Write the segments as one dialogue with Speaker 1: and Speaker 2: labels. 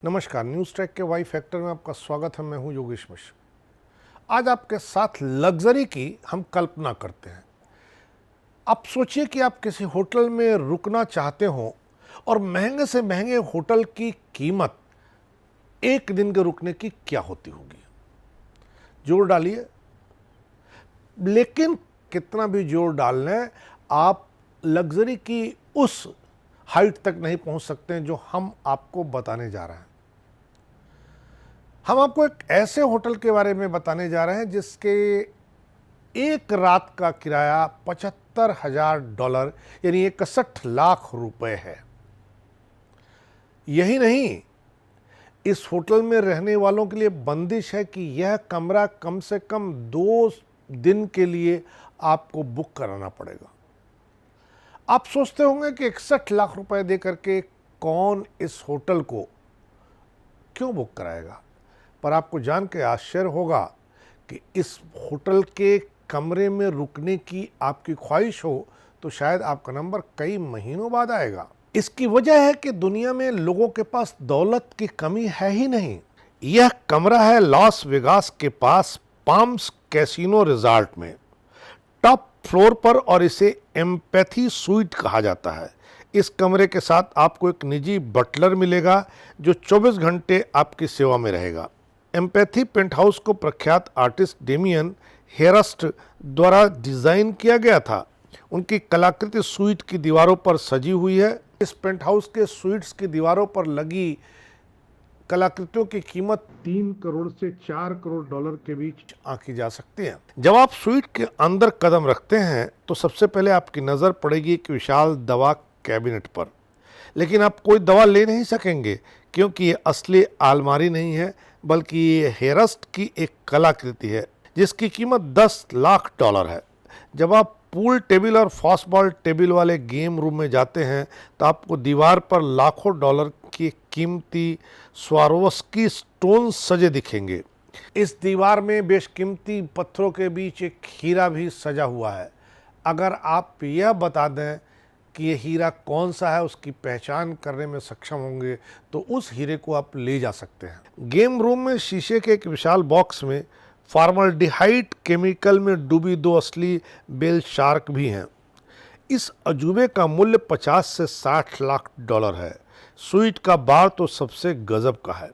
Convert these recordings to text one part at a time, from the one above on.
Speaker 1: नमस्कार, news track के Y factor में आपका स्वागत है। मैं हूं योगेश मिश्र। आज आपके साथ लग्जरी की हम कल्पना करते हैं। आप सोचिए कि आप किसी होटल में रुकना चाहते हो और महंगे से महंगे होटल की कीमत एक दिन के रुकने की क्या होती होगी। जोर डालिए, लेकिन कितना भी जोर डाल लें, आप लग्जरी की उस हाइट तक नहीं पहुंच सकते जो हम आपको बताने जा रहे हैं। हम आपको एक ऐसे होटल के बारे में बताने जा रहे हैं जिसके एक रात का किराया $75,000 यानी 61 लाख रुपए है। यही नहीं, इस होटल में रहने वालों के लिए बंदिश है कि यह कमरा कम से कम 2 दिन के लिए आपको बुक कराना पड़ेगा। आप सोचते होंगे कि 61 लाख रुपए दे करके कौन इस होटल को क्यों बुक कराएगा, पर आपको जान के आश्चर्य होगा कि इस होटल के कमरे में रुकने की आपकी ख्वाहिश हो तो शायद आपका नंबर कई महीनों बाद आएगा। इसकी वजह है कि दुनिया में लोगों के पास दौलत की कमी है ही नहीं। यह कमरा है लॉस वेगास के पास पाम्स कैसीनो रिजॉर्ट में, टॉप फ्लोर पर, और इसे एम्पैथी स्वीट कहा जाता है। इस कमरे के साथ आपको एक निजी बटलर मिलेगा जो 24 घंटे आपकी सेवा में रहेगा। एम्पैथी पेंट हाउस को प्रख्यात आर्टिस्ट डेमियन हेरस्ट द्वारा डिजाइन किया गया था। उनकी कलाकृति स्वीट की दीवारों पर सजी हुई है। इस पेंट हाउस के स्वीट्स की दीवारों पर लगी कलाकृतियों की कीमत 3 करोड़ से 4 करोड़ डॉलर के बीच आंकी जा सकती है। जब आप स्वीट के अंदर कदम रखते हैं तो सबसे पहले आपकी नजर पड़ेगी एक विशाल दवा कैबिनेट पर, लेकिन आप कोई दवा ले नहीं सकेंगे क्योंकि ये असली अलमारी नहीं है, बल्कि ये हेरस्ट की एक कलाकृति है जिसकी कीमत $10 लाख है। जब आप पूल टेबल और फॉसबॉल टेबल वाले गेम रूम में जाते हैं तो आपको दीवार पर लाखों डॉलर की कीमती स्वारोवस्की स्टोन सजे दिखेंगे। इस दीवार में बेशकीमती पत्थरों के बीच एक हीरा भी सजा हुआ है। अगर आप यह बता दें कि ये हीरा कौन सा है, उसकी पहचान करने में सक्षम होंगे तो उस हीरे को आप ले जा सकते हैं। गेम रूम में शीशे के एक विशाल बॉक्स में फॉर्मल्डिहाइड केमिकल में डूबी 2 असली बेल शार्क भी हैं। इस अजूबे का मूल्य 50 से 60 लाख डॉलर है। स्वीट का बार तो सबसे गजब का है।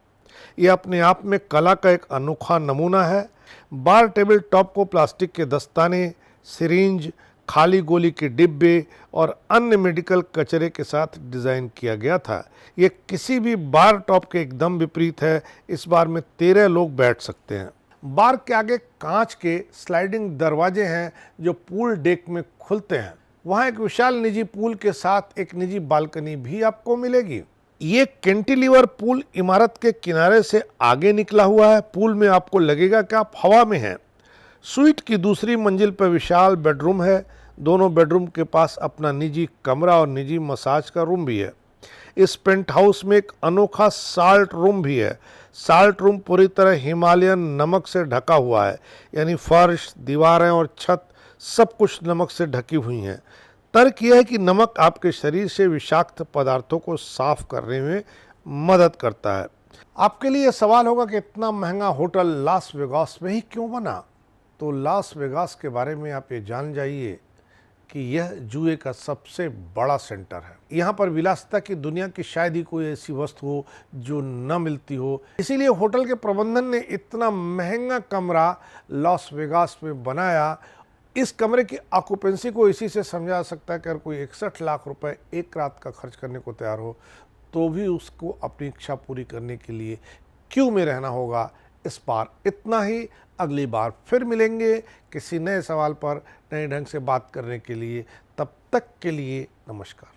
Speaker 1: यह अपने आप में कला का एक अनोखा नमूना है। बार टेबल टॉप को प्लास्टिक के दस्ताने, सिरिंज, खाली गोली के डिब्बे और अन्य मेडिकल कचरे के साथ डिज़ाइन किया गया था। ये किसी भी बार टॉप के एकदम विपरीत है। इस बार में 13 लोग बैठ सकते हैं। बार के आगे कांच के स्लाइडिंग दरवाजे हैं जो पूल डेक में खुलते हैं। वहाँ एक विशाल निजी पूल के साथ एक निजी बालकनी भी आपको मिलेगी। ये कैंटिलीवर पूल इमारत के किनारे से आगे निकला हुआ है। पूल में आपको लगेगा कि आप हवा में हैं। स्वीट की दूसरी मंजिल पर विशाल बेडरूम है। दोनों बेडरूम के पास अपना निजी कमरा और निजी मसाज का रूम भी है। इस पेंट हाउस में एक अनोखा साल्ट रूम भी है। साल्ट रूम पूरी तरह हिमालयन नमक से ढका हुआ है, यानी फर्श, दीवारें और छत सब कुछ नमक से ढकी हुई हैं। तर्क यह है कि नमक आपके शरीर से विषाक्त पदार्थों को साफ करने में मदद करता है। आपके लिए सवाल होगा कि इतना महंगा होटल लास वेगास में ही क्यों बना, तो लास वेगास के बारे में आप ये जान जाइए कि यह जुए का सबसे बड़ा सेंटर है। यहाँ पर विलासिता की दुनिया की शायद ही कोई ऐसी वस्तु हो जो न मिलती हो। इसीलिए होटल के प्रबंधन ने इतना महंगा कमरा लॉस वेगास में बनाया। इस कमरे की ऑक्यूपेंसी को इसी से समझा जा सकता है कि अगर कोई 61 लाख रुपए एक रात का खर्च करने को तैयार हो तो भी उसको अपनी इच्छा पूरी करने के लिए क्यू में रहना होगा। इस बार इतना ही। अगली बार फिर मिलेंगे किसी नए सवाल पर नए ढंग से बात करने के लिए। तब तक के लिए नमस्कार।